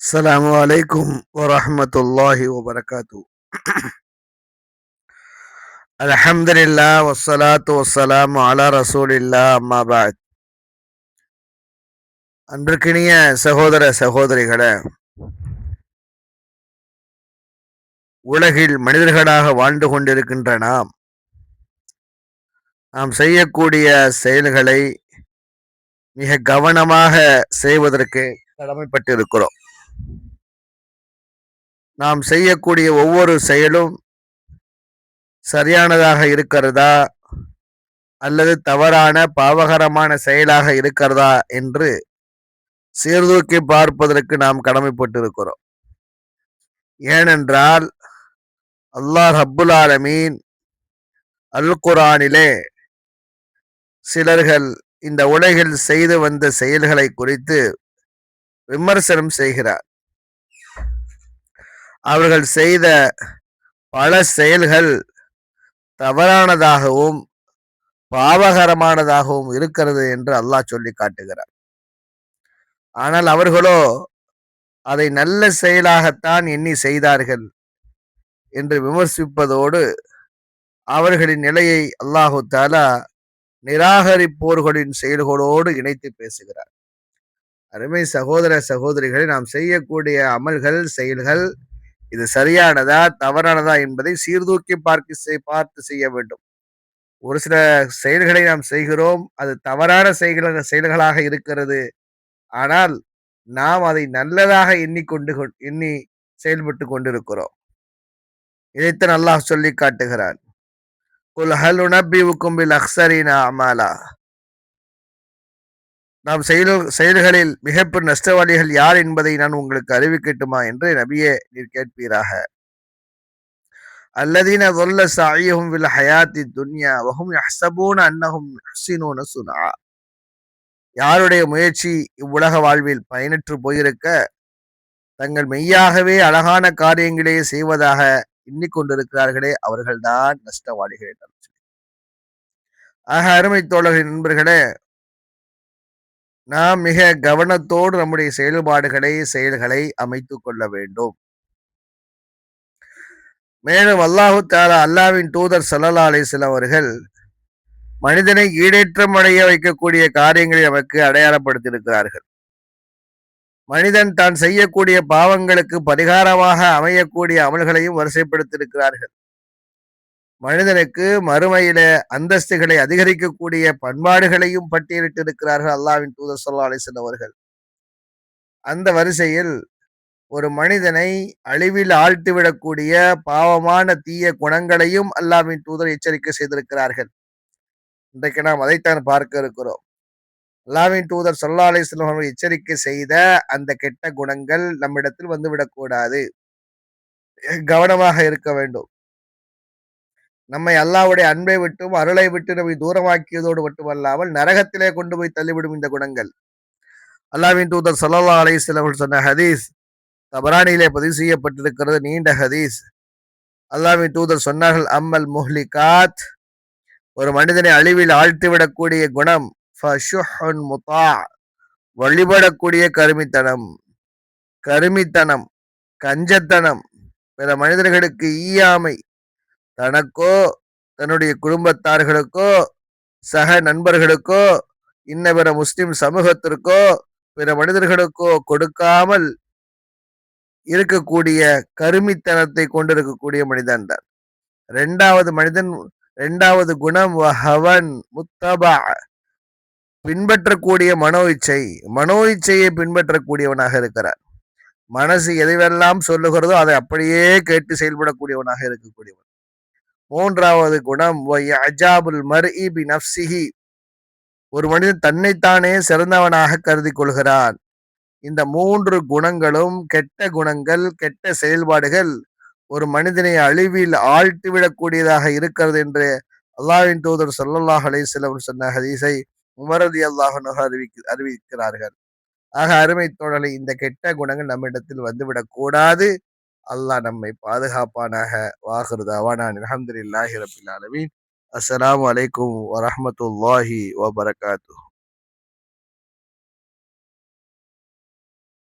السلام عليكم ورحمة الله وبركاته. الحمد لله والصلاة والسلام على رسول الله أما بعد. அன்பிற்கினிய சகோதர சகோதரிகளே, உலகில் மனிதர்களாக வாழ்ந்து கொண்டிருக்கின்ற நாம் செய்யக்கூடிய செயல்களை மிக கவனமாக செய்வதற்கு கடமைப்பட்டிருக்கிறோம். நாம் செய்யக்கூடிய ஒவ்வொரு செயலும் சரியானதாக இருக்கிறதா அல்லது தவறான பாவகரமான செயலாக இருக்கிறதா என்று சீர்தூக்கி பார்ப்பதற்கு நாம் கடமைப்பட்டிருக்கிறோம். ஏனென்றால் அல்லாஹ் ரப்புல் ஆலமீன் அல் குர்ஆனிலே சிலர்கள் இந்த உலகில் செய்து வந்த செயல்களை குறித்து விமர்சனம் செய்கிறார். அவர்கள் செய்த பல செயல்கள் தவறானதாகவும் பாவகரமானதாகவும் இருக்கிறது என்று அல்லாஹ் சொல்லி காட்டுகிறார். ஆனால் அவர்களோ அதை நல்ல செயலாகத்தான் எண்ணி செய்தார்கள் என்று விமர்சிப்பதோடு அவர்களின் நிலையை அல்லாஹு தஆலா நிராகரிப்போர்களின் செயல்களோடு இணைத்து பேசுகிறார். அருமை சகோதர சகோதரிகளை, நாம் செய்யக்கூடிய அமல்கள் செயல்கள் இது சரியானதா தவறானதா என்பதை சீர்தூக்கி பார்த்து செய்ய வேண்டும். ஒரு சில செயல்களை நாம் செய்கிறோம், அது தவறான செயல்களாக இருக்கிறது. ஆனால் நாம் அதை நல்லதாக எண்ணி செயல்பட்டு கொண்டிருக்கிறோம். இதைத்தான் அல்லாஹ் சொல்லி காட்டுகிறான். குல் ஹல் உனப்பிஉக்கும் பில் அக்ஸரீன அமாலா. நாம் செயல்களில் மிகப்பெரும் நஷ்டவாளிகள் யார் என்பதை நான் உங்களுக்கு அறிவிக்கட்டுமா என்று நபியே நீர் கேட்பீராக. அல்லதீன ضل سعيهم في الحياة الدنيا وهم يحسبون أنهم يحسنون صنعا. யாருடைய முயற்சி இவ்வுலக வாழ்வில் பயனற்று போயிருக்க தங்கள் மெய்யாகவே அழகான காரியங்களே செய்வதாக எண்ணிக்கொண்டிருக்கிறார்களே அவர்கள்தான் நஷ்டவாளிகள் என்றார். ஆக அருமை தோழர்கள், நண்பர்களே, நாம் மிக கவனத்தோடு நம்முடைய செயல்களை அமைத்துக் கொள்ள வேண்டும். மேலும் அல்லாஹு தஆலா அல்லாஹ்வின் தூதர் ஸல்லல்லாஹு அலைஹி வஸல்லம் அவர்கள் மனிதனை ஈடேற்றம் அடைய வைக்கக்கூடிய காரியங்களை நமக்கு அடையாளப்படுத்தியிருக்கிறார்கள். மனிதன் தான் செய்யக்கூடிய பாவங்களுக்கு பரிகாரமாக அமையக்கூடிய அமல்களையும் வரிசைப்படுத்தியிருக்கிறார்கள். மனிதனுக்கு மறுமையில அந்தஸ்துகளை அதிகரிக்கக்கூடிய பண்பாடுகளையும் பட்டியலிட்டிருக்கிறார்கள் அல்லாஹ்வின் தூதர் ஸல்லல்லாஹு அலைஹி வஸல்லம் அவர்கள். அந்த வரிசையில் ஒரு மனிதனை அழிவில் ஆழ்த்திவிடக்கூடிய பாவமான தீய குணங்களையும் அல்லாஹ்வின் தூதர் எச்சரிக்கை செய்திருக்கிறார்கள். இன்றைக்கு நாம் அதைத்தான் பார்க்க இருக்கிறோம். அல்லாஹ்வின் தூதர் ஸல்லல்லாஹு அலைஹி வஸல்லம் அவர்கள் எச்சரிக்கை செய்த அந்த கெட்ட குணங்கள் நம்மிடத்தில் வந்துவிடக்கூடாது. கவனமாக இருக்க வேண்டும். நம்மை அல்லாஹ்வுடைய அன்பை விட்டும் அருளை விட்டு நம்மை தூரமாக்கியதோடு மட்டுமல்லாமல் நரகத்திலே கொண்டு போய் தள்ளிவிடும் இந்த குணங்கள். அல்லாஹ்வின் தூதர் ஸல்லல்லாஹு அலைஹி வஸல்லம் அவர்கள் சொன்ன ஹதீஸ் தபரானியிலே பதிவு செய்யப்பட்டிருக்கிறது, நீண்ட ஹதீஸ். அல்லாஹ்வின் தூதர் சொன்னார்கள், அம்மல் முஹ்லிகாத், ஒரு மனிதனை அழிவில் ஆழ்த்திவிடக்கூடிய குணம் ஃபஷுஹுன் முத்தா, வழிபடக்கூடிய கருமித்தனம், கஞ்சத்தனம், பிற மனிதர்களுக்கு ஈயாமை, தனக்கோ தன்னுடைய குடும்பத்தார்களுக்கோ சக நண்பர்களுக்கோ இன்ன பிற முஸ்லிம் சமூகத்திற்கோ பிற மனிதர்களுக்கோ கொடுக்காமல் இருக்கக்கூடிய கருமித்தனத்தை கொண்டிருக்கக்கூடிய மனிதன் தான். இரண்டாவது குணம் வஹவன் முத்தபா, பின்பற்றக்கூடிய மனோ இச்சையை பின்பற்றக்கூடியவனாக இருக்கிறார். மனசு எதைவெல்லாம் சொல்லுகிறதோ அதை அப்படியே கேட்டு செயல்படக்கூடியவனாக இருக்கக்கூடியவன். மூன்றாவது குணம் வயஅஜாபுல் மர்இ பினஃப்ஸிஹி, ஒரு மனிதன் தன்னைத்தானே சிறந்தவனாக கருதி கொள்கிறான். இந்த மூன்று குணங்களும் கெட்ட குணங்கள், கெட்ட செயல்பாடுகள் ஒரு மனிதனை அழிவில் ஆழ்த்திவிடக்கூடியதாக இருக்கிறது என்று அல்லாஹ்வின் தூதர் ஸல்லல்லாஹு அலைஹி வஸல்லம் சொன்ன ஹதீஸை உமர் ரலியல்லாஹு அன்ஹு அறிவிக்கிறார்கள். ஆக அருமை தோழலை, இந்த கெட்ட குணங்கள் நம்மிடத்தில் வந்துவிடக் கூடாது. அல்லாஹ் நம்மை பாதுகாப்பானாக. வாஹிரு தஅவானா அல்ஹம்துலில்லாஹி ரப்பில் ஆலமீன். அஸ்ஸலாமு அலைக்கும் வரஹ்மத்துல்லாஹி வபரகாத்துஹு.